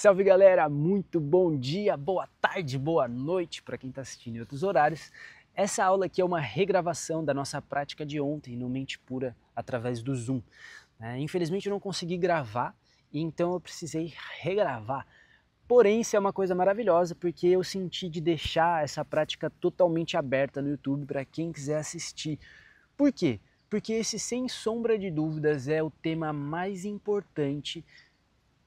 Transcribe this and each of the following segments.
Salve galera, muito bom dia, boa tarde, boa noite para quem está assistindo em outros horários. Essa aula aqui é uma regravação da nossa prática de ontem no Mente Pura através do Zoom. Infelizmente eu não consegui gravar, então eu precisei regravar. Porém, isso é uma coisa maravilhosa porque eu senti de deixar essa prática totalmente aberta no YouTube para quem quiser assistir. Por quê? Porque esse, sem sombra de dúvidas, é o tema mais importante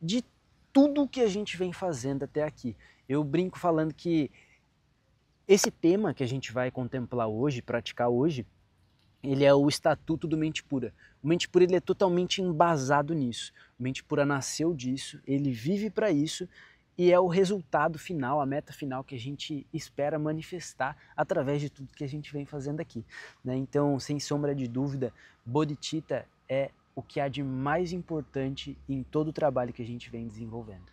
de tudo que a gente vem fazendo até aqui. Eu brinco falando que esse tema que a gente vai contemplar hoje, praticar hoje, ele é o estatuto do Mente Pura. O Mente Pura ele é totalmente embasado nisso. O Mente Pura nasceu disso, ele vive para isso e é o resultado final, a meta final que a gente espera manifestar através de tudo que a gente vem fazendo aqui. Então, sem sombra de dúvida, Bodhicitta é o que há de mais importante em todo o trabalho que a gente vem desenvolvendo.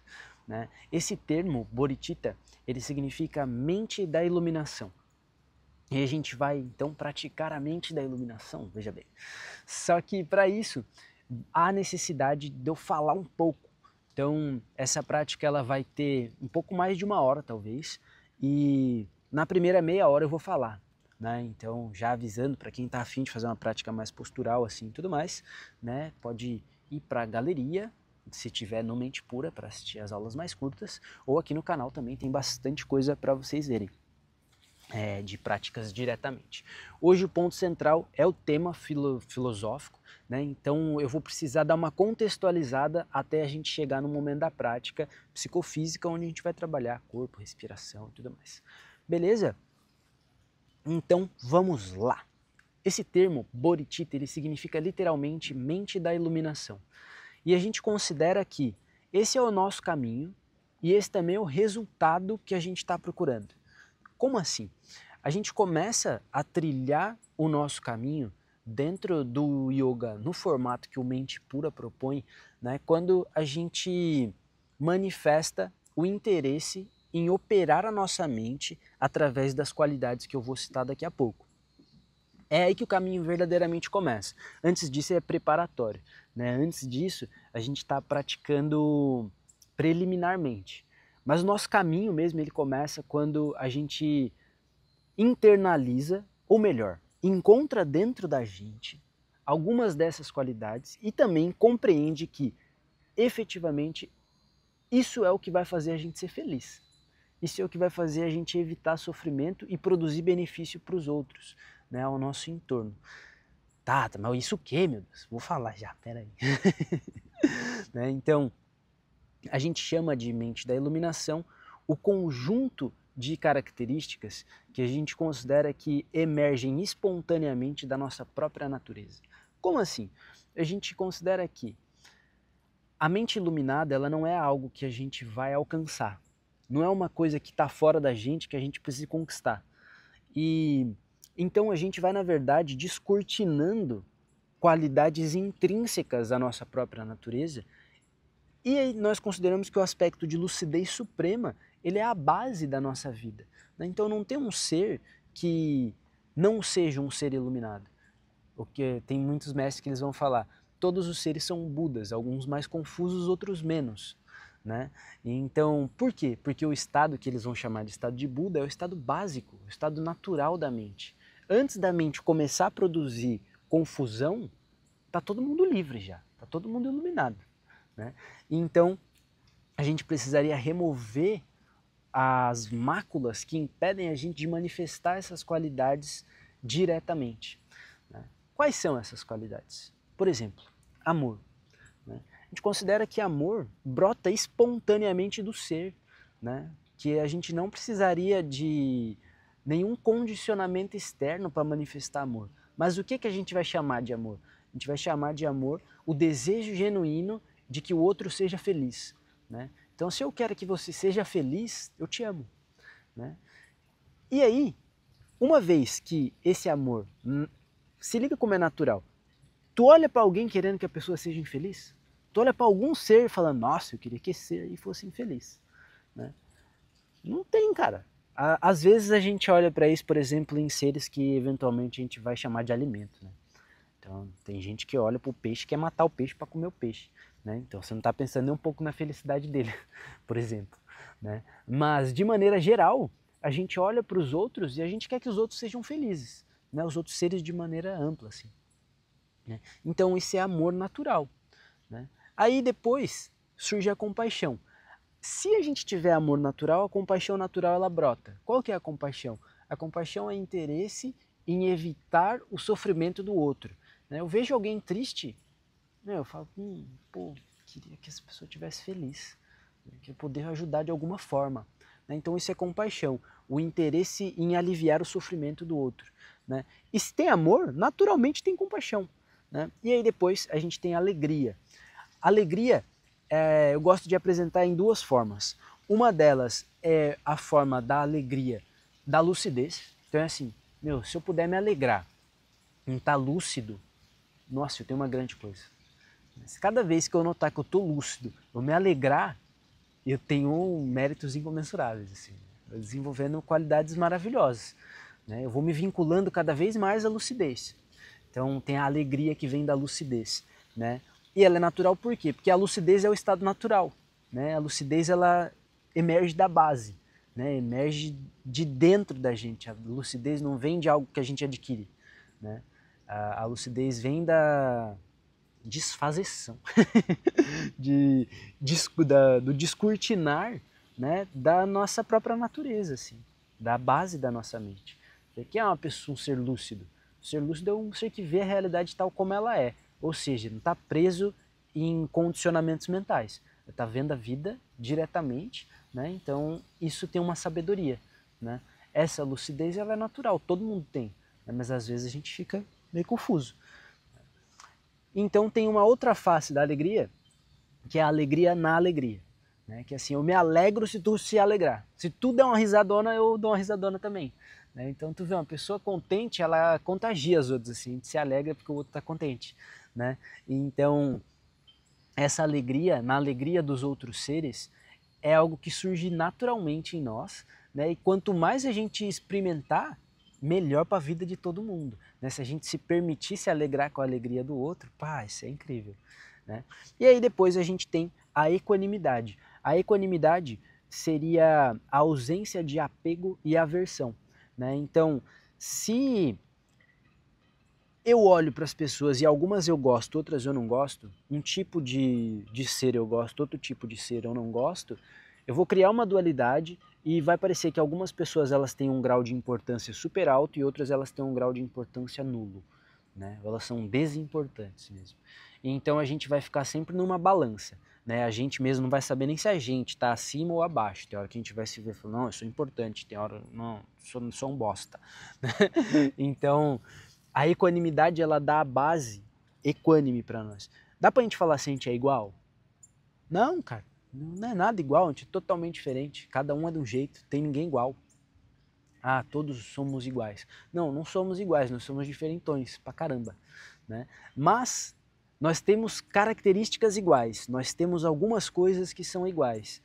Esse termo, Bodhicitta, ele significa mente da iluminação. E a gente vai então praticar a mente da iluminação, veja bem. Só que para isso há necessidade de eu falar um pouco. Então essa prática ela vai ter um pouco mais de 1 hora talvez, e na primeira meia hora eu vou falar. Então já avisando para quem está afim de fazer uma prática mais postural assim e tudo mais, pode ir para a galeria, se tiver no Mente Pura, para assistir as aulas mais curtas, ou aqui no canal também tem bastante coisa para vocês verem. De práticas diretamente. Hoje o ponto central é o tema filosófico, então eu vou precisar dar uma contextualizada até a gente chegar no momento da prática psicofísica, onde a gente vai trabalhar corpo, respiração e tudo mais. Beleza? Então vamos lá. Esse termo, Bodhicitta, ele significa literalmente mente da iluminação. E a gente considera que esse é o nosso caminho e esse também é o resultado que a gente está procurando. Como assim? A gente começa a trilhar o nosso caminho dentro do yoga no formato que o Mente Pura propõe, quando a gente manifesta o interesse em operar a nossa mente através das qualidades que eu vou citar daqui a pouco. É aí que o caminho verdadeiramente começa. Antes disso é preparatório. Antes disso a gente está praticando preliminarmente. Mas o nosso caminho mesmo ele começa quando a gente internaliza, ou melhor, encontra dentro da gente algumas dessas qualidades e também compreende que efetivamente isso é o que vai fazer a gente ser feliz. Isso é o que vai fazer a gente evitar sofrimento e produzir benefício para os outros, ao nosso entorno. Tá, mas isso o quê, meu Deus? Vou falar já, peraí. Então, a gente chama de mente da iluminação o conjunto de características que a gente considera que emergem espontaneamente da nossa própria natureza. Como assim? A gente considera que a mente iluminada ela não é algo que a gente vai alcançar. Não é uma coisa que está fora da gente que a gente precisa conquistar. E então a gente vai, na verdade, descortinando qualidades intrínsecas da nossa própria natureza. E aí nós consideramos que o aspecto de lucidez suprema, ele é a base da nossa vida. Então não tem um ser que não seja um ser iluminado. Porque tem muitos mestres que eles vão falar, todos os seres são Budas, alguns mais confusos, outros menos. Então, por quê? Porque o estado que eles vão chamar de estado de Buda é o estado básico, o estado natural da mente. Antes da mente começar a produzir confusão, está todo mundo livre já, está todo mundo iluminado. Então, a gente precisaria remover as máculas que impedem a gente de manifestar essas qualidades diretamente. Quais são essas qualidades? Por exemplo, amor. A gente considera que amor brota espontaneamente do ser, que a gente não precisaria de nenhum condicionamento externo para manifestar amor. Mas o que a gente vai chamar de amor? A gente vai chamar de amor o desejo genuíno de que o outro seja feliz. Então, se eu quero que você seja feliz, eu te amo. E aí, uma vez que esse amor, se liga como é natural, tu olha para alguém querendo que a pessoa seja infeliz? Tu olha para algum ser falando, nossa, eu queria que esse ser aí fosse infeliz. Não tem, cara. Às vezes a gente olha para isso, por exemplo, em seres que eventualmente a gente vai chamar de alimento. Então, tem gente que olha para o peixe e quer matar o peixe para comer o peixe, né? Então, você não está pensando nem um pouco na felicidade dele, por exemplo, né? Mas, de maneira geral, a gente olha para os outros e a gente quer que os outros sejam felizes, né? Os outros seres de maneira ampla, assim, né? Então, isso é amor natural, né? Aí, depois, surge a compaixão. Se a gente tiver amor natural, a compaixão natural ela brota. Qual que é a compaixão? A compaixão é interesse em evitar o sofrimento do outro. Eu vejo alguém triste, eu falo, pô, queria que essa pessoa estivesse feliz, que eu poder ajudar de alguma forma. Então isso é compaixão, o interesse em aliviar o sofrimento do outro. E se tem amor, naturalmente tem compaixão. E aí depois a gente tem alegria. Alegria eu gosto de apresentar em duas formas. Uma delas é a forma da alegria, da lucidez. Então é assim, se eu puder me alegrar em estar lúcido, nossa, eu tenho uma grande coisa. Mas cada vez que eu notar que eu estou lúcido, eu me alegrar, eu tenho méritos incomensuráveis, assim, desenvolvendo qualidades maravilhosas. Eu vou me vinculando cada vez mais à lucidez. Então tem a alegria que vem da lucidez, E ela é natural por quê? Porque a lucidez é o estado natural, A lucidez ela emerge da base, Emerge de dentro da gente. A lucidez não vem de algo que a gente adquire, A lucidez vem da desfazeção, do descortinar, da nossa própria natureza, assim, da base da nossa mente. O que é uma pessoa, um ser lúcido? O ser lúcido é um ser que vê a realidade tal como ela é, ou seja, não está preso em condicionamentos mentais, está vendo a vida diretamente, Então isso tem uma sabedoria, Essa lucidez ela é natural, todo mundo tem, mas às vezes a gente fica meio confuso. Então tem uma outra face da alegria, que é a alegria na alegria. Que assim, eu me alegro se tu se alegrar. Se tu der uma risadona, eu dou uma risadona também. Então tu vê, uma pessoa contente, ela contagia os outros, assim, a gente se alegra porque o outro está contente. Então, essa alegria, na alegria dos outros seres, é algo que surge naturalmente em nós, e quanto mais a gente experimentar, melhor para a vida de todo mundo. Se a gente se permitir se alegrar com a alegria do outro, pá, isso é incrível. E aí depois a gente tem a equanimidade. A equanimidade seria a ausência de apego e aversão. Então, se eu olho para as pessoas e algumas eu gosto, outras eu não gosto, um tipo de ser eu gosto, outro tipo de ser eu não gosto, eu vou criar uma dualidade e vai parecer que algumas pessoas elas têm um grau de importância super alto e outras elas têm um grau de importância nulo. Elas são desimportantes mesmo. Então a gente vai ficar sempre numa balança. A gente mesmo não vai saber nem se a gente está acima ou abaixo. Tem hora que a gente vai se ver e falar, não, eu sou importante. Tem hora, não, sou um bosta. Então a equanimidade ela dá a base equânime para nós. Dá pra gente falar se a gente é igual? Não, cara. Não é nada igual, a gente é totalmente diferente. Cada um é de um jeito, tem ninguém igual. Ah, todos somos iguais. Não, não somos iguais, nós somos diferentões pra caramba. Mas nós temos características iguais, nós temos algumas coisas que são iguais.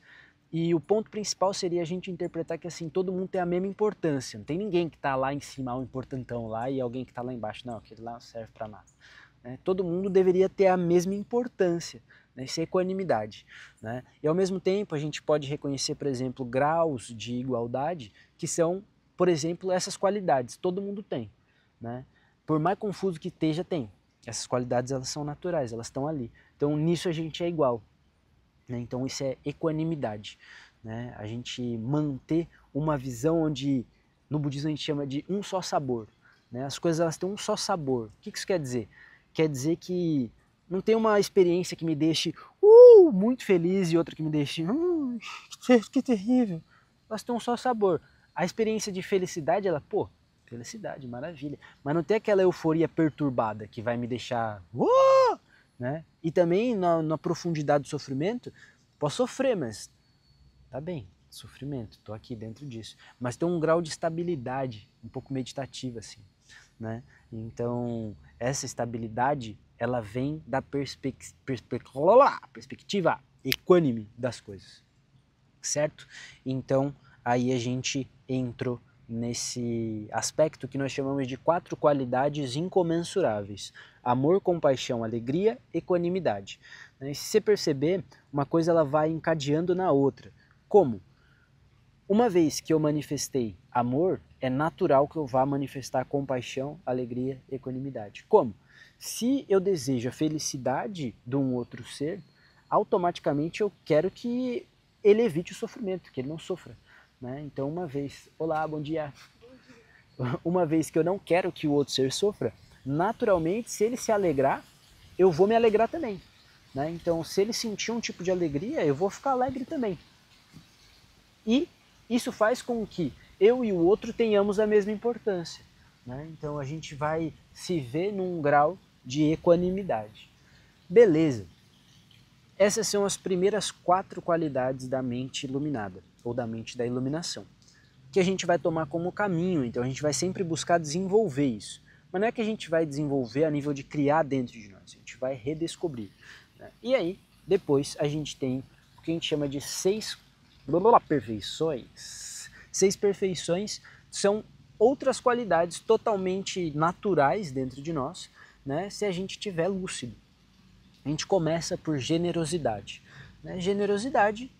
E o ponto principal seria a gente interpretar que assim, todo mundo tem a mesma importância. Não tem ninguém que está lá em cima, um importantão lá, e alguém que está lá embaixo. Não, aquele lá não serve para nada. Todo mundo deveria ter a mesma importância, isso é equanimidade. E ao mesmo tempo a gente pode reconhecer, por exemplo, graus de igualdade que são, por exemplo, essas qualidades. Todo mundo tem. Por mais confuso que esteja, tem. Essas qualidades elas são naturais, elas estão ali. Então nisso a gente é igual. Então isso é equanimidade, a gente manter uma visão onde no budismo a gente chama de um só sabor, as coisas elas têm um só sabor. O que isso quer dizer? Quer dizer que não tem uma experiência que me deixe muito feliz e outra que me deixe que terrível. Elas têm um só sabor. A experiência de felicidade, ela, felicidade, maravilha, mas não tem aquela euforia perturbada que vai me deixar E também na profundidade do sofrimento, posso sofrer, mas tá bem, sofrimento, tô aqui dentro disso. Mas tem um grau de estabilidade, um pouco meditativa assim, Então, essa estabilidade, ela vem da perspectiva equânime das coisas, certo? Então, aí a gente entrou nesse aspecto que nós chamamos de 4 qualidades incomensuráveis: amor, compaixão, alegria, equanimidade. E se você perceber, uma coisa ela vai encadeando na outra. Como? Uma vez que eu manifestei amor, é natural que eu vá manifestar compaixão, alegria, equanimidade. Como? Se eu desejo a felicidade de um outro ser, automaticamente eu quero que ele evite o sofrimento, que ele não sofra. Né? Então, uma vez, olá, bom dia. Uma vez que eu não quero que o outro ser sofra, naturalmente, se ele se alegrar, eu vou me alegrar também. Né? Então, se ele sentir um tipo de alegria, eu vou ficar alegre também. E isso faz com que eu e o outro tenhamos a mesma importância. Né? Então, a gente vai se ver num grau de equanimidade. Beleza. Essas são as primeiras 4 qualidades da mente iluminada, ou da mente da iluminação, que a gente vai tomar como caminho. Então a gente vai sempre buscar desenvolver isso. Mas não é que a gente vai desenvolver a nível de criar dentro de nós, a gente vai redescobrir. Né? E aí, depois a gente tem o que a gente chama de 6 perfeições. 6 perfeições são outras qualidades totalmente naturais dentro de nós, né? Se a gente estiver lúcido. A gente começa por generosidade. Né? Generosidade,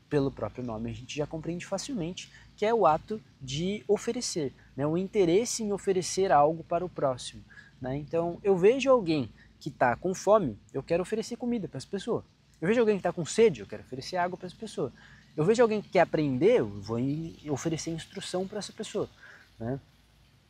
pelo próprio nome, a gente já compreende facilmente, que é o ato de oferecer, né? O interesse em oferecer algo para o próximo. Né? Então, eu vejo alguém que está com fome, eu quero oferecer comida para essa pessoa. Eu vejo alguém que está com sede, eu quero oferecer água para essa pessoa. Eu vejo alguém que quer aprender, eu vou oferecer instrução para essa pessoa. Né?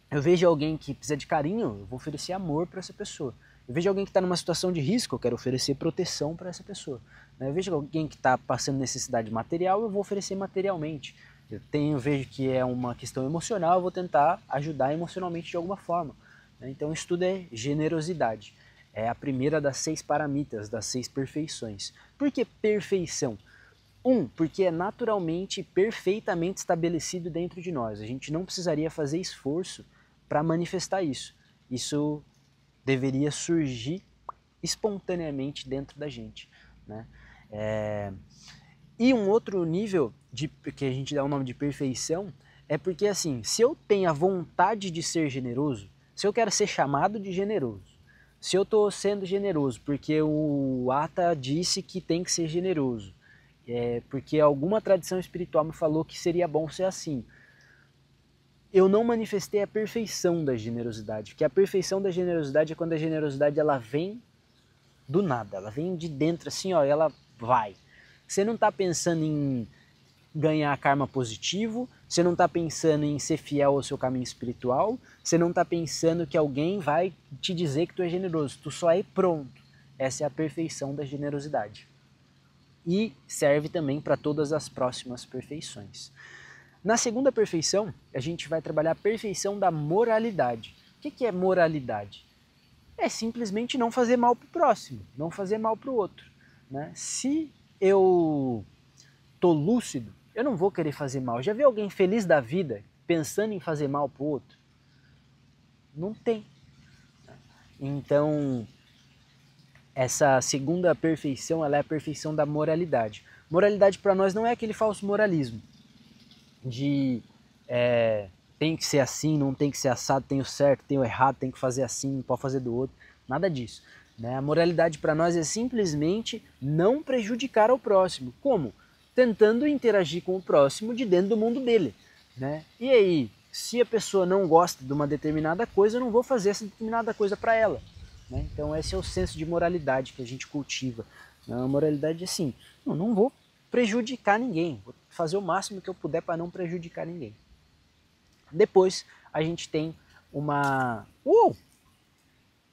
Eu vejo alguém que precisa de carinho, eu vou oferecer amor para essa pessoa. Eu vejo alguém que está numa situação de risco, eu quero oferecer proteção para essa pessoa. Eu vejo alguém que está passando necessidade material, eu vou oferecer materialmente. Eu vejo que é uma questão emocional, eu vou tentar ajudar emocionalmente de alguma forma. Então isso tudo é generosidade. É a primeira das 6 paramitas, das 6 perfeições. Por que perfeição? Porque é naturalmente, perfeitamente estabelecido dentro de nós. A gente não precisaria fazer esforço para manifestar isso. Isso deveria surgir espontaneamente dentro da gente. Né? E um outro nível que a gente dá o nome de perfeição é porque, assim, se eu tenho a vontade de ser generoso, se eu quero ser chamado de generoso, se eu estou sendo generoso porque o Ata disse que tem que ser generoso, porque alguma tradição espiritual me falou que seria bom ser assim, eu não manifestei a perfeição da generosidade, porque a perfeição da generosidade é quando a generosidade ela vem do nada, ela vem de dentro assim, ó, ela vai. Você não está pensando em ganhar karma positivo, você não está pensando em ser fiel ao seu caminho espiritual, você não está pensando que alguém vai te dizer que tu é generoso, tu só é pronto. Essa é a perfeição da generosidade. E serve também para todas as próximas perfeições. Na segunda perfeição, a gente vai trabalhar a perfeição da moralidade. O que é moralidade? É simplesmente não fazer mal para o próximo, não fazer mal para o outro. Né? Se eu estou lúcido, eu não vou querer fazer mal. Já viu alguém feliz da vida pensando em fazer mal para o outro? Não tem. Então, essa segunda perfeição ela é a perfeição da moralidade. Moralidade para nós não é aquele falso moralismo de tem que ser assim, não tem que ser assado, tem o certo, tem o errado, tem que fazer assim, não pode fazer do outro. Nada disso. Né? A moralidade para nós é simplesmente não prejudicar ao próximo. Como? Tentando interagir com o próximo de dentro do mundo dele. Né? E aí, se a pessoa não gosta de uma determinada coisa, eu não vou fazer essa determinada coisa para ela. Né? Então esse é o senso de moralidade que a gente cultiva. A moralidade é assim, não vou prejudicar ninguém, vou fazer o máximo que eu puder para não prejudicar ninguém. Depois a gente tem uma...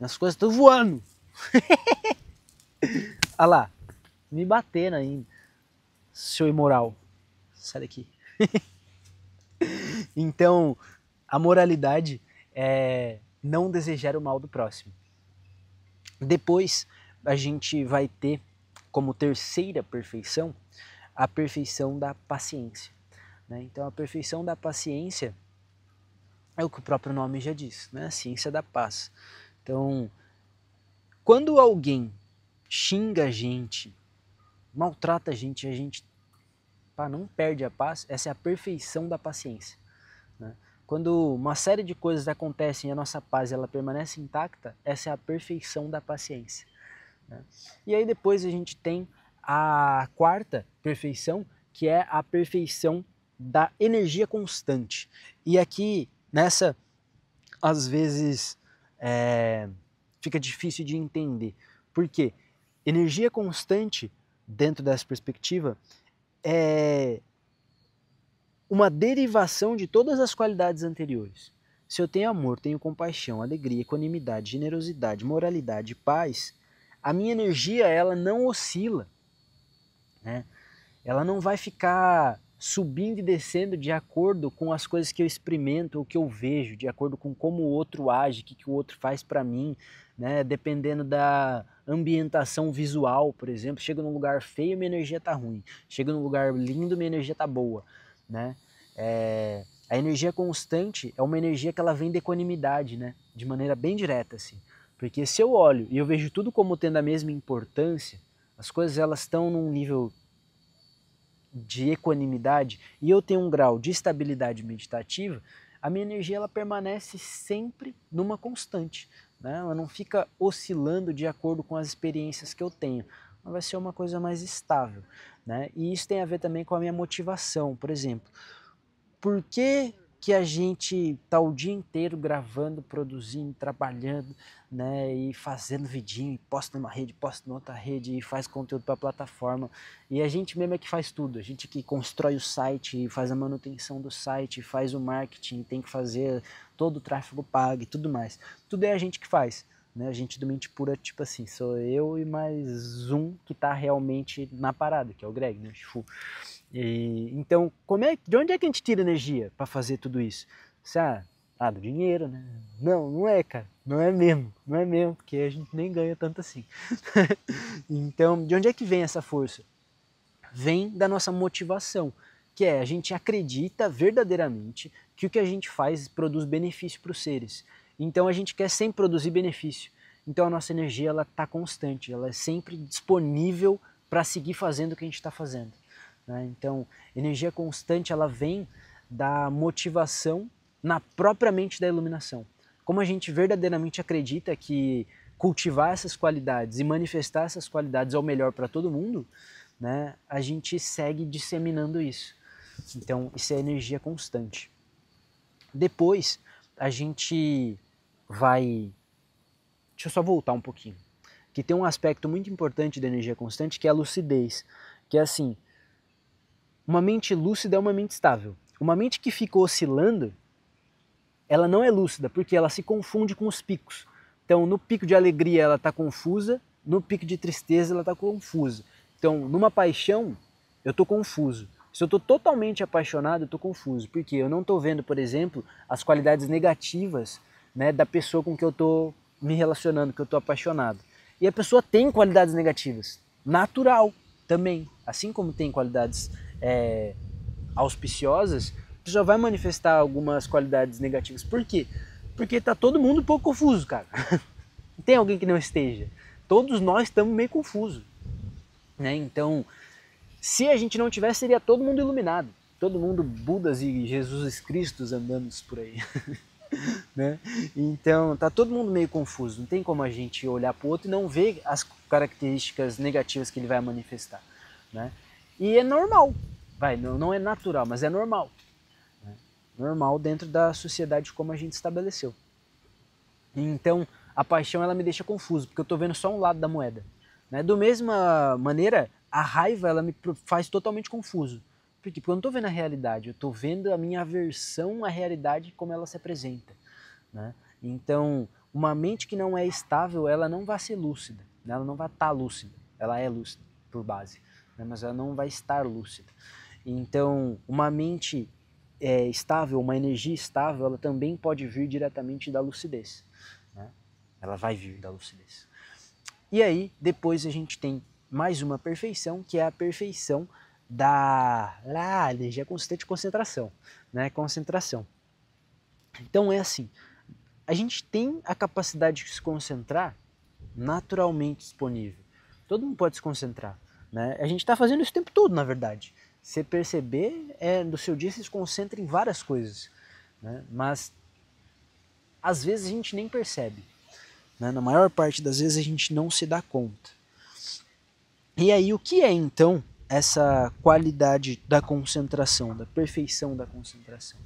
As coisas estão voando! Olha lá, me batendo ainda, seu imoral. Sai daqui. Então, a moralidade é não desejar o mal do próximo. Depois a gente vai ter como terceira perfeição a perfeição da paciência. Né? Então a perfeição da paciência é o que o próprio nome já diz, né? A ciência da paz. Então, quando alguém xinga a gente, maltrata a gente não perde a paz, essa é a perfeição da paciência. Né? Quando uma série de coisas acontecem e a nossa paz ela permanece intacta, essa é a perfeição da paciência, né? E aí depois a gente tem a quarta perfeição, que é a perfeição da energia constante. E aqui, nessa, às vezes, fica difícil de entender. Por quê? Energia constante, dentro dessa perspectiva, é uma derivação de todas as qualidades anteriores. Se eu tenho amor, tenho compaixão, alegria, equanimidade, generosidade, moralidade, paz, a minha energia ela não oscila, né? Ela não vai ficar subindo e descendo de acordo com as coisas que eu experimento ou que eu vejo, de acordo com como o outro age, o que o outro faz para mim, né? Dependendo da ambientação visual, por exemplo, chego num lugar feio, minha energia tá ruim. Chego num lugar lindo, minha energia tá boa, né? A energia constante é uma energia que ela vem da equanimidade, né? De maneira bem direta, assim. Porque se eu olho e eu vejo tudo como tendo a mesma importância, as coisas elas estão num nível de equanimidade e eu tenho um grau de estabilidade meditativa, a minha energia ela permanece sempre numa constante, né? Ela não fica oscilando de acordo com as experiências que eu tenho. Ela vai ser uma coisa mais estável, né? E isso tem a ver também com a minha motivação. Por exemplo, por que a gente tá o dia inteiro gravando, produzindo, trabalhando, né, e fazendo vidinho, e posta numa rede, posta noutra rede, e faz conteúdo para a plataforma, e a gente mesmo é que faz tudo, a gente que constrói o site, faz a manutenção do site, faz o marketing, tem que fazer todo o tráfego pago e tudo mais, tudo é a gente que faz, né, a gente do Mente Pura, tipo assim, sou eu e mais um que tá realmente na parada, que é o Greg, né, Chifu. Então, de onde é que a gente tira energia para fazer tudo isso? Do dinheiro, né? Não, não é, cara. Não é mesmo, porque a gente nem ganha tanto assim. Então, de onde é que vem essa força? Vem da nossa motivação, que é a gente acredita verdadeiramente que o que a gente faz produz benefício para os seres. Então, a gente quer sempre produzir benefício. Então, a nossa energia ela está constante, ela é sempre disponível para seguir fazendo o que a gente está fazendo, né? Então, energia constante ela vem da motivação na própria mente da iluminação. Como a gente verdadeiramente acredita que cultivar essas qualidades e manifestar essas qualidades é o melhor para todo mundo, né? A gente segue disseminando isso. Então, isso é energia constante. Depois, a gente vai... Deixa eu só voltar um pouquinho. Que tem um aspecto muito importante da energia constante, que é a lucidez. Que é assim, uma mente lúcida é uma mente estável. Uma mente que fica oscilando, ela não é lúcida, porque ela se confunde com os picos. Então, no pico de alegria ela está confusa, no pico de tristeza ela está confusa. Então, numa paixão, eu estou confuso. Se eu estou totalmente apaixonado, eu estou confuso. Porque eu não estou vendo, por exemplo, as qualidades negativas, né, da pessoa com que eu estou me relacionando, que eu estou apaixonado. E a pessoa tem qualidades negativas. Natural também. Assim como tem qualidades auspiciosas, você já vai manifestar algumas qualidades negativas. Por quê? Porque tá todo mundo um pouco confuso, cara. Não tem alguém que não esteja. Todos nós estamos meio confusos, né? Então, se a gente não tivesse, seria todo mundo iluminado. Todo mundo Budas e Jesus Cristos andando por aí. Né? Então, tá todo mundo meio confuso. Não tem como a gente olhar para o outro e não ver as características negativas que ele vai manifestar, né? E é normal. Não é natural, mas é normal, né? Normal dentro da sociedade como a gente estabeleceu. Então, a paixão ela me deixa confuso, porque eu estou vendo só um lado da moeda, né? Da mesma maneira, a raiva ela me faz totalmente confuso. Por quê? Porque eu não estou vendo a realidade, eu estou vendo a minha aversão à realidade como ela se apresenta, né? Então, uma mente que não é estável, ela não vai ser lúcida, né? Ela não vai estar lúcida, ela é lúcida por base, né? Mas ela não vai estar lúcida. Então, uma mente estável, uma energia estável, ela também pode vir diretamente da lucidez, né? Ela vai vir da lucidez. E aí, depois a gente tem mais uma perfeição, que é a perfeição da energia constante de concentração, né? Concentração. Então é assim, a gente tem a capacidade de se concentrar naturalmente disponível. Todo mundo pode se concentrar, né? A gente está fazendo isso o tempo todo, na verdade. Você perceber, no seu dia você se concentra em várias coisas, né? Mas às vezes a gente nem percebe, né? Na maior parte das vezes a gente não se dá conta. E aí o que é então essa qualidade da concentração, da perfeição da concentração?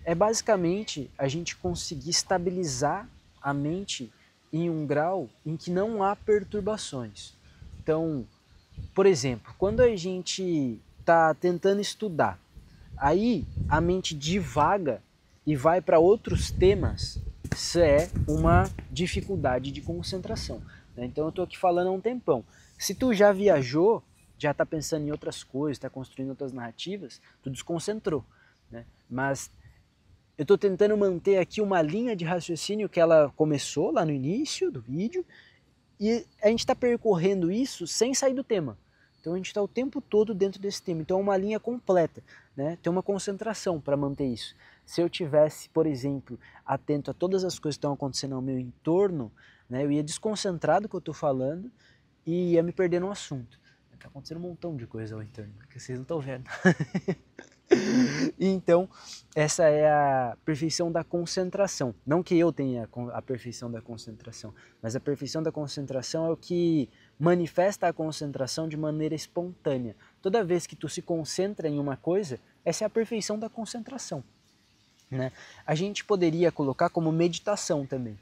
É basicamente a gente conseguir estabilizar a mente em um grau em que não há perturbações. Então, por exemplo, quando a gente está tentando estudar, aí a mente divaga e vai para outros temas, isso é uma dificuldade de concentração, né? Então eu estou aqui falando há um tempão. Se tu já viajou, já está pensando em outras coisas, está construindo outras narrativas, tu desconcentrou, né? Mas eu estou tentando manter aqui uma linha de raciocínio que ela começou lá no início do vídeo e a gente está percorrendo isso sem sair do tema. Então a gente está o tempo todo dentro desse tema. Então é uma linha completa, né? Tem uma concentração para manter isso. Se eu tivesse, por exemplo, atento a todas as coisas que estão acontecendo ao meu entorno, né, eu ia desconcentrar do que eu estou falando e ia me perder no assunto. Está acontecendo um montão de coisa ao entorno, que vocês não estão vendo. Então, essa é a perfeição da concentração. Não que eu tenha a perfeição da concentração, mas a perfeição da concentração é o que manifesta a concentração de maneira espontânea. Toda vez que tu se concentra em uma coisa, essa é a perfeição da concentração, né? A gente poderia colocar como meditação também,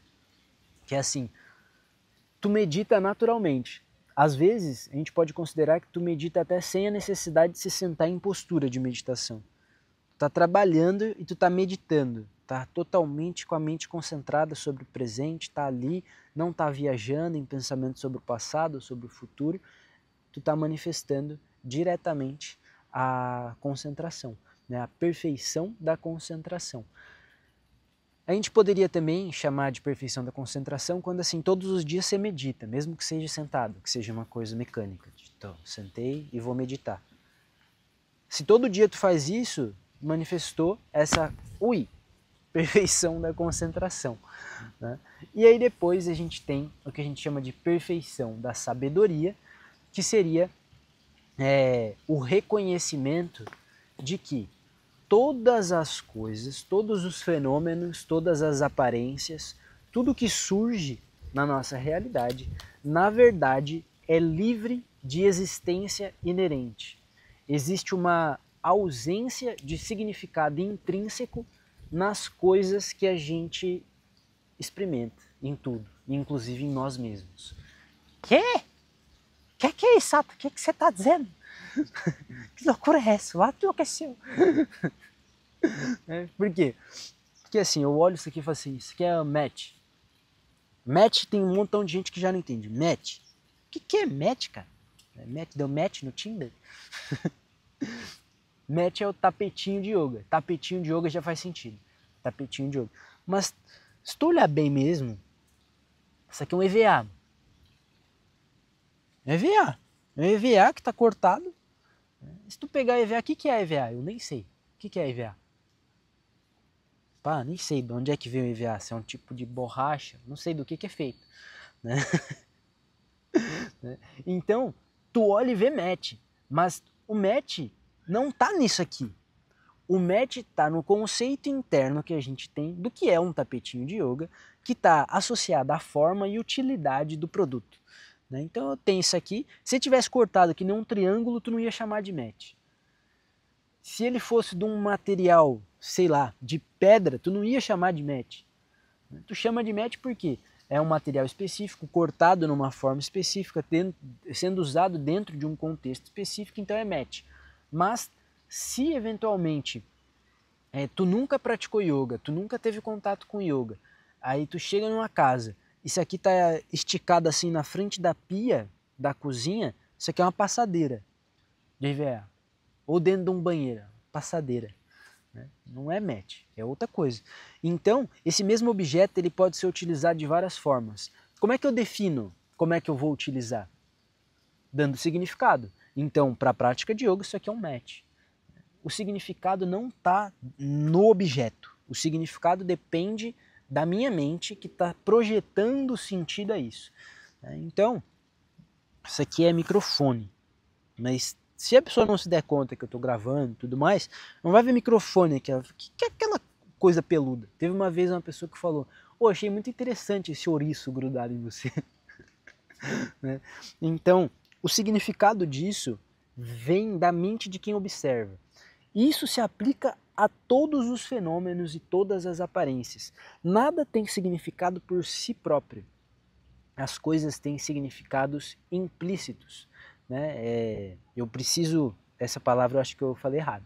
que é assim, tu medita naturalmente. Às vezes, a gente pode considerar que tu medita até sem a necessidade de se sentar em postura de meditação. Tu tá trabalhando e tu tá meditando, tá totalmente com a mente concentrada sobre o presente, tá ali, não tá viajando em pensamentos sobre o passado, sobre o futuro, tu tá manifestando diretamente a concentração, né? A perfeição da concentração. A gente poderia também chamar de perfeição da concentração quando assim todos os dias você medita, mesmo que seja sentado, que seja uma coisa mecânica. Então, sentei e vou meditar. Se todo dia tu faz isso, manifestou essa perfeição da concentração, né? E aí depois a gente tem o que a gente chama de perfeição da sabedoria, que seria o reconhecimento de que todas as coisas, todos os fenômenos, todas as aparências, tudo que surge na nossa realidade, na verdade é livre de existência inerente. Existe uma ausência de significado intrínseco nas coisas que a gente experimenta, em tudo, inclusive em nós mesmos. Quê? Que é isso, Sato? O que você está dizendo? Que loucura é essa? Vai enlouqueceu. Por quê? Porque assim, eu olho isso aqui e falo assim, isso aqui é match. Match tem um montão de gente que já não entende. Match. O que é match, cara? Match, deu match no Tinder? Match é o tapetinho de yoga. Tapetinho de yoga já faz sentido. Tapetinho de yoga. Mas se tu olhar bem mesmo, isso aqui é um EVA. EVA. É um EVA que está cortado. Se tu pegar EVA, o que é EVA? Eu nem sei. O que é EVA? Pá, nem sei de onde é que veio o EVA. Se é um tipo de borracha, não sei do que é feito, né? Então, tu olha e vê match. Mas o match não tá nisso aqui. O match está no conceito interno que a gente tem do que é um tapetinho de yoga, que está associado à forma e utilidade do produto, né? Então eu tenho isso aqui. Se tivesse cortado que nem um triângulo, tu não ia chamar de match. Se ele fosse de um material, sei lá, de pedra, tu não ia chamar de match. Tu chama de match porque é um material específico, cortado numa forma específica, sendo usado dentro de um contexto específico, então é match. Mas se eventualmente tu nunca praticou yoga, tu nunca teve contato com yoga, aí tu chega numa casa, isso aqui tá esticado assim na frente da pia da cozinha, isso aqui é uma passadeira de EVA. Ou dentro de um banheiro, passadeira, né? Não é match, é outra coisa. Então, esse mesmo objeto ele pode ser utilizado de várias formas. Como é que eu defino como é que eu vou utilizar? Dando significado. Então, para a prática de yoga, isso aqui é um match. O significado não está no objeto. O significado depende da minha mente que está projetando sentido a isso. Então, isso aqui é microfone, mas Se a pessoa não se der conta que eu tô gravando e tudo mais, não vai ver microfone, que é aquela coisa peluda. Teve uma vez uma pessoa que falou, achei muito interessante esse ouriço grudado em você. Né? Então, o significado disso vem da mente de quem observa. Isso se aplica a todos os fenômenos e todas as aparências. Nada tem significado por si próprio. As coisas têm significados implícitos. Né? Essa palavra eu acho que eu falei errado,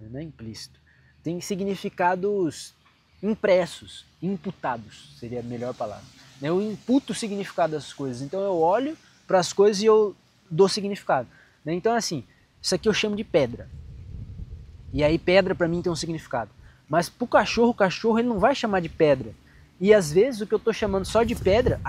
não é implícito. Tem significados impressos, imputados, seria a melhor palavra. Eu imputo o significado das coisas, então eu olho para as coisas e eu dou significado. Então assim, isso aqui eu chamo de pedra. E aí pedra para mim tem um significado. Mas para o cachorro ele não vai chamar de pedra. E às vezes o que eu estou chamando só de pedra,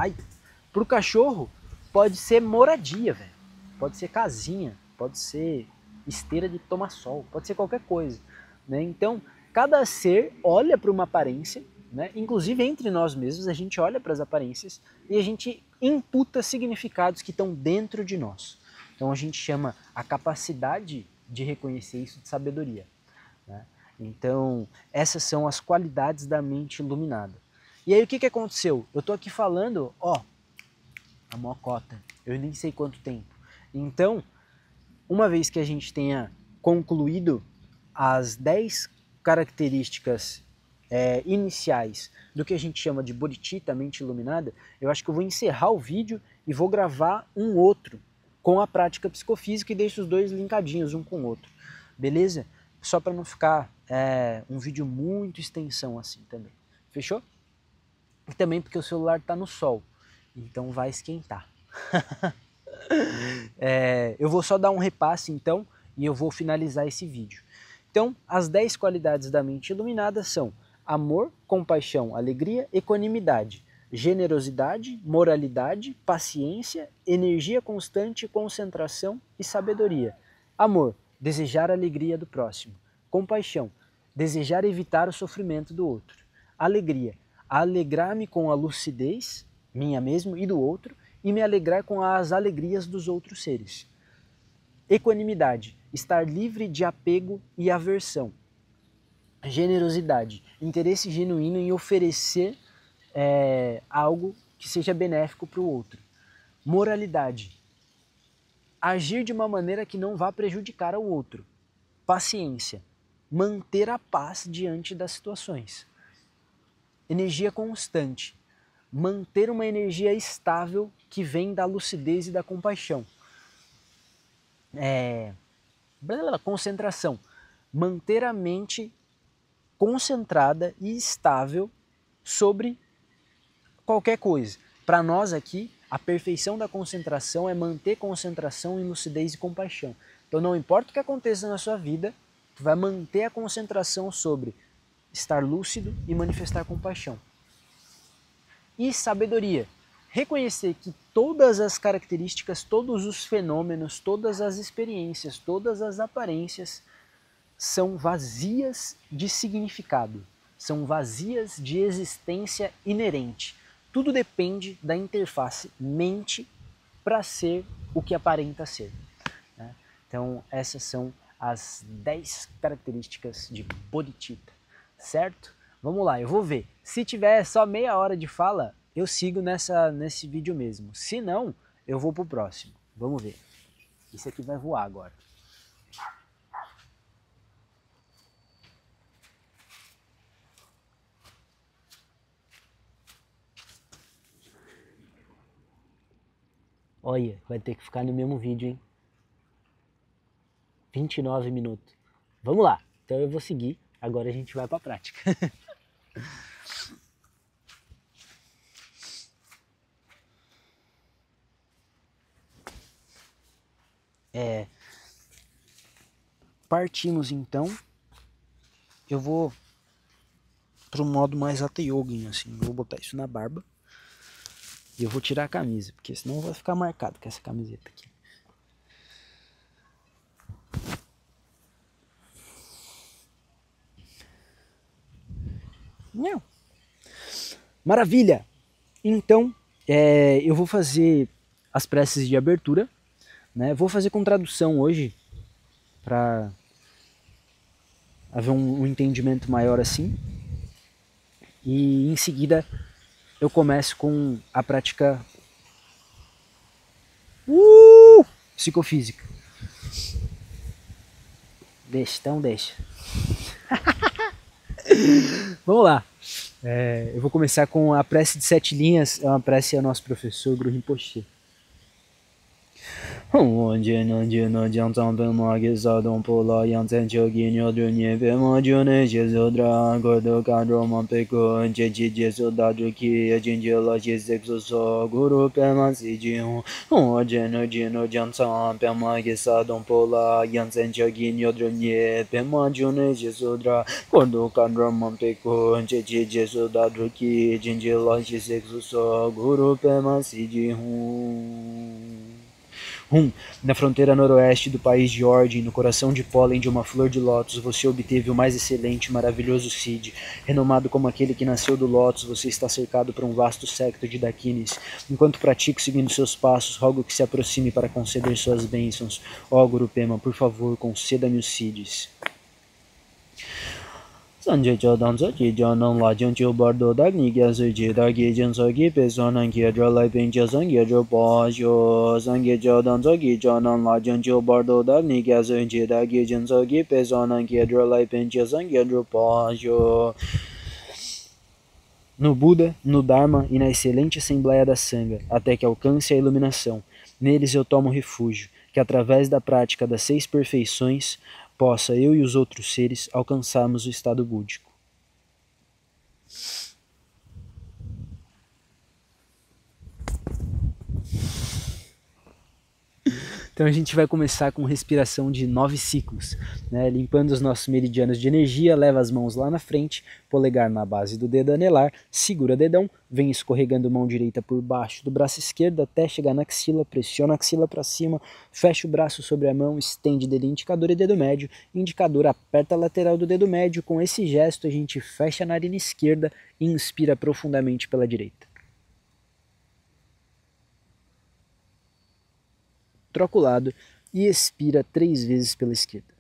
para o cachorro pode ser moradia, velho. Pode ser casinha, pode ser esteira de tomar sol, pode ser qualquer coisa. Né? Então, cada ser olha para uma aparência, né? Inclusive entre nós mesmos, a gente olha para as aparências e a gente imputa significados que estão dentro de nós. Então a gente chama a capacidade de reconhecer isso de sabedoria. Né? Então, essas são as qualidades da mente iluminada. E aí o que aconteceu? Eu estou aqui falando, a mocota, eu nem sei quanto tempo. Então, uma vez que a gente tenha concluído as 10 características iniciais do que a gente chama de bodhicitta, mente iluminada, eu acho que eu vou encerrar o vídeo e vou gravar um outro com a prática psicofísica e deixo os dois linkadinhos um com o outro, beleza? Só para não ficar um vídeo muito extensão assim também, fechou? E também porque o celular está no sol, então vai esquentar. Eu vou só dar um repasse então e eu vou finalizar esse vídeo. Então, as 10 qualidades da mente iluminada são amor, compaixão, alegria, equanimidade, generosidade, moralidade, paciência, energia constante, concentração e sabedoria. Amor, desejar a alegria do próximo. Compaixão, desejar evitar o sofrimento do outro. Alegria, alegrar-me com a lucidez, minha mesmo e do outro, e me alegrar com as alegrias dos outros seres. Equanimidade, estar livre de apego e aversão. Generosidade, interesse genuíno em oferecer algo que seja benéfico para o outro. Moralidade, agir de uma maneira que não vá prejudicar ao outro. Paciência, manter a paz diante das situações. Energia constante, manter uma energia estável que vem da lucidez e da compaixão. Concentração, manter a mente concentrada e estável sobre qualquer coisa. Para nós aqui, a perfeição da concentração é manter concentração em lucidez e compaixão. Então não importa o que aconteça na sua vida, tu vai manter a concentração sobre estar lúcido e manifestar compaixão. E sabedoria, reconhecer que todas as características, todos os fenômenos, todas as experiências, todas as aparências são vazias de significado, são vazias de existência inerente. Tudo depende da interface mente para ser o que aparenta ser. Né? Então essas são as 10 características de bodhicitta, certo? Vamos lá, eu vou ver. Se tiver só meia hora de fala, eu sigo nesse vídeo mesmo. Se não, eu vou pro próximo. Vamos ver. Isso aqui vai voar agora. Olha, vai ter que ficar no mesmo vídeo, hein? 29 minutos. Vamos lá. Então eu vou seguir. Agora a gente vai para a prática. Partimos então. Eu vou para um modo mais hatha yoga, assim. Eu vou botar isso na barba. E eu vou tirar a camisa, porque senão vai ficar marcado com essa camiseta aqui. Não. Maravilha! Então, eu vou fazer as preces de abertura, né? Vou fazer com tradução hoje, para haver um entendimento maior assim. E em seguida eu começo com a prática psicofísica. Deixa, então deixa. Vamos lá. Eu vou começar com a prece de 7 linhas. É uma prece ao nosso professor Guru Rinpoche. Na fronteira noroeste do país de Ordem, no coração de pólen de uma flor de lótus, você obteve o mais excelente e maravilhoso Cid. Renomado como aquele que nasceu do lótus, você está cercado por um vasto séquito de Dakinis. Enquanto pratico seguindo seus passos, rogo que se aproxime para conceder suas bênçãos. Ó Guru Pema, por favor, conceda-me os Cids. Sanjay Chodan Sochi Janam Lajan Chobardo Dagni Gyasuji Dagi Jansogi Pesonan Kiedra Lai Pincha Sangyedra Pasho Sanjay Chodan Sochi Janam Lajan Chobardo Dagni Gyasuji Dagi Jansogi Pesonan Kiedra Lai Pincha Sangyedra Pasho. No Buda, no Dharma e na excelente Assembleia da Sangha, até que alcance a iluminação. Neles eu tomo refúgio, que através da prática das 6 perfeições possa eu e os outros seres alcançarmos o estado búdico. Então a gente vai começar com respiração de 9 ciclos, né? Limpando os nossos meridianos de energia, leva as mãos lá na frente, polegar na base do dedo anelar, segura dedão, vem escorregando mão direita por baixo do braço esquerdo até chegar na axila, pressiona a axila para cima, fecha o braço sobre a mão, estende dedo indicador e dedo médio, indicador aperta a lateral do dedo médio, com esse gesto a gente fecha a narina esquerda e inspira profundamente pela direita. Troca o lado e expira 3 vezes pela esquerda.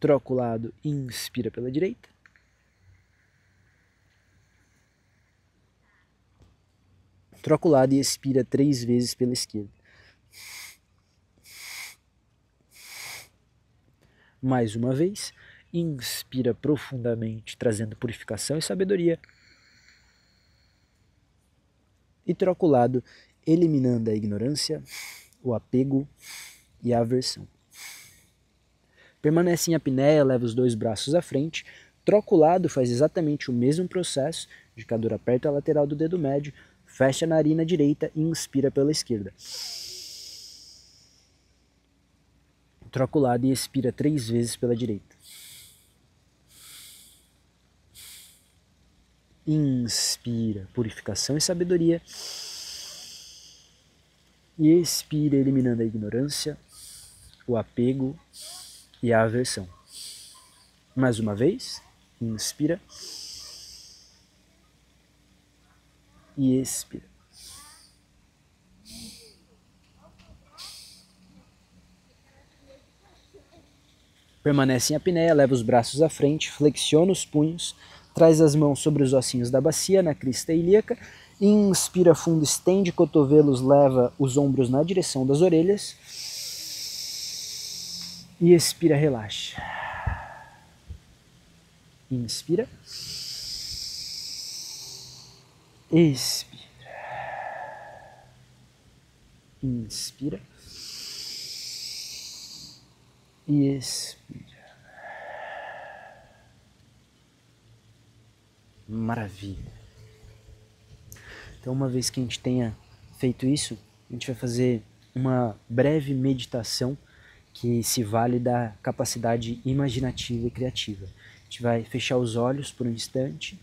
Troca o lado e inspira pela direita. Troca o lado e expira 3 vezes pela esquerda. Mais uma vez, inspira profundamente, trazendo purificação e sabedoria. E troca o lado, eliminando a ignorância, o apego e a aversão. Permanece em apneia, leva os 2 braços à frente, troca o lado, faz exatamente o mesmo processo, indicador aperta a lateral do dedo médio, fecha a narina direita e inspira pela esquerda. Troca o lado e expira 3 vezes pela direita. Inspira, purificação e sabedoria. E expira, eliminando a ignorância, o apego e a aversão. Mais uma vez, inspira. E expira. Permanece em apneia, leva os braços à frente, flexiona os punhos, traz as mãos sobre os ossinhos da bacia, na crista ilíaca, inspira fundo, estende cotovelos, leva os ombros na direção das orelhas e expira, relaxa. Inspira. Expira. Inspira. E expira. Maravilha. Então, uma vez que a gente tenha feito isso, a gente vai fazer uma breve meditação que se vale da capacidade imaginativa e criativa. A gente vai fechar os olhos por um instante,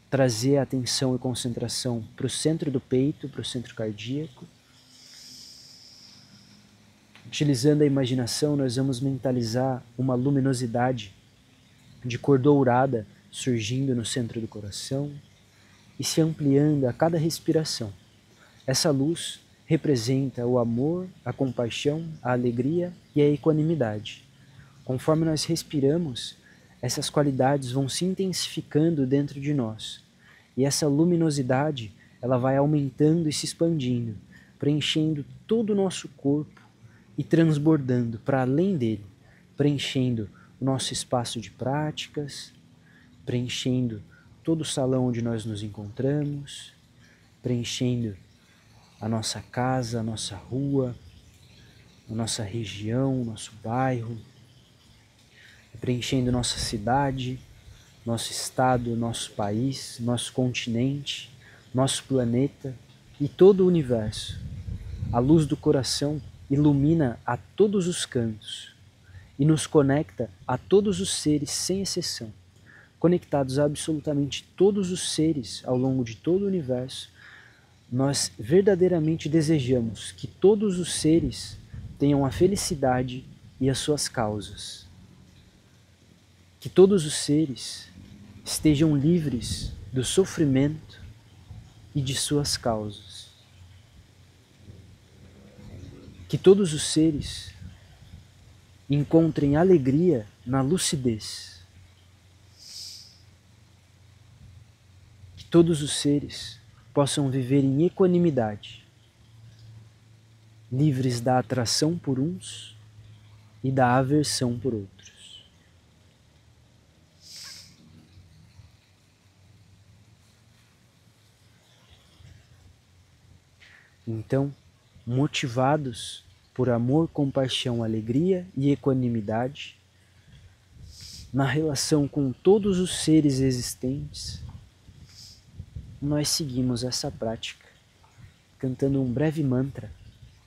trazer a atenção e concentração para o centro do peito, para o centro cardíaco. Utilizando a imaginação, nós vamos mentalizar uma luminosidade de cor dourada surgindo no centro do coração e se ampliando a cada respiração. Essa luz representa o amor, a compaixão, a alegria e a equanimidade. Conforme nós respiramos, essas qualidades vão se intensificando dentro de nós. E essa luminosidade, ela vai aumentando e se expandindo, preenchendo todo o nosso corpo e transbordando para além dele, preenchendo o nosso espaço de práticas, preenchendo todo o salão onde nós nos encontramos, preenchendo a nossa casa, a nossa rua, a nossa região, o nosso bairro, preenchendo nossa cidade, nosso estado, nosso país, nosso continente, nosso planeta e todo o universo. A luz do coração ilumina a todos os cantos e nos conecta a todos os seres sem exceção, conectados a absolutamente todos os seres ao longo de todo o universo. Nós verdadeiramente desejamos que todos os seres tenham a felicidade e as suas causas. Que todos os seres estejam livres do sofrimento e de suas causas. Que todos os seres encontrem alegria na lucidez. Que todos os seres possam viver em equanimidade, livres da atração por uns e da aversão por outros. Então, motivados por amor, compaixão, alegria e equanimidade, na relação com todos os seres existentes, nós seguimos essa prática, cantando um breve mantra,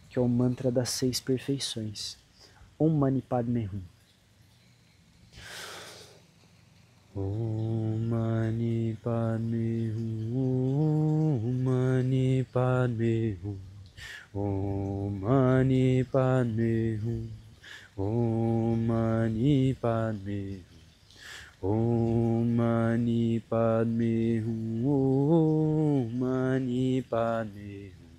que é o mantra das 6 perfeições. Om Mani Padme Hum. Om Mani Padme Hum. Om Mani Padme Hum. Om Mani Padme Hum. Om Mani Padme Hum. Om Mani Padme Hum. Om Mani Padme Hum.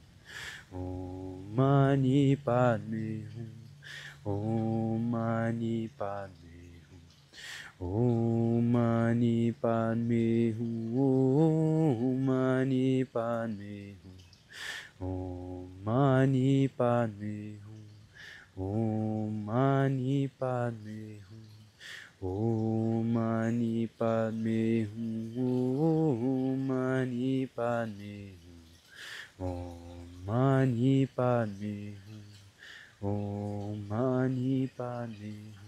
Om Mani Padme Hum. Om Mani Padme Hum. Om Mani Padme Hum. Om Mani Padme Hum. Om Mani Padme Hum. Om Mani Padme Hum. Om Mani Padme Hum. Om Mani Padme Hum. Om Mani Padme Hum. Om Mani Padme Hum.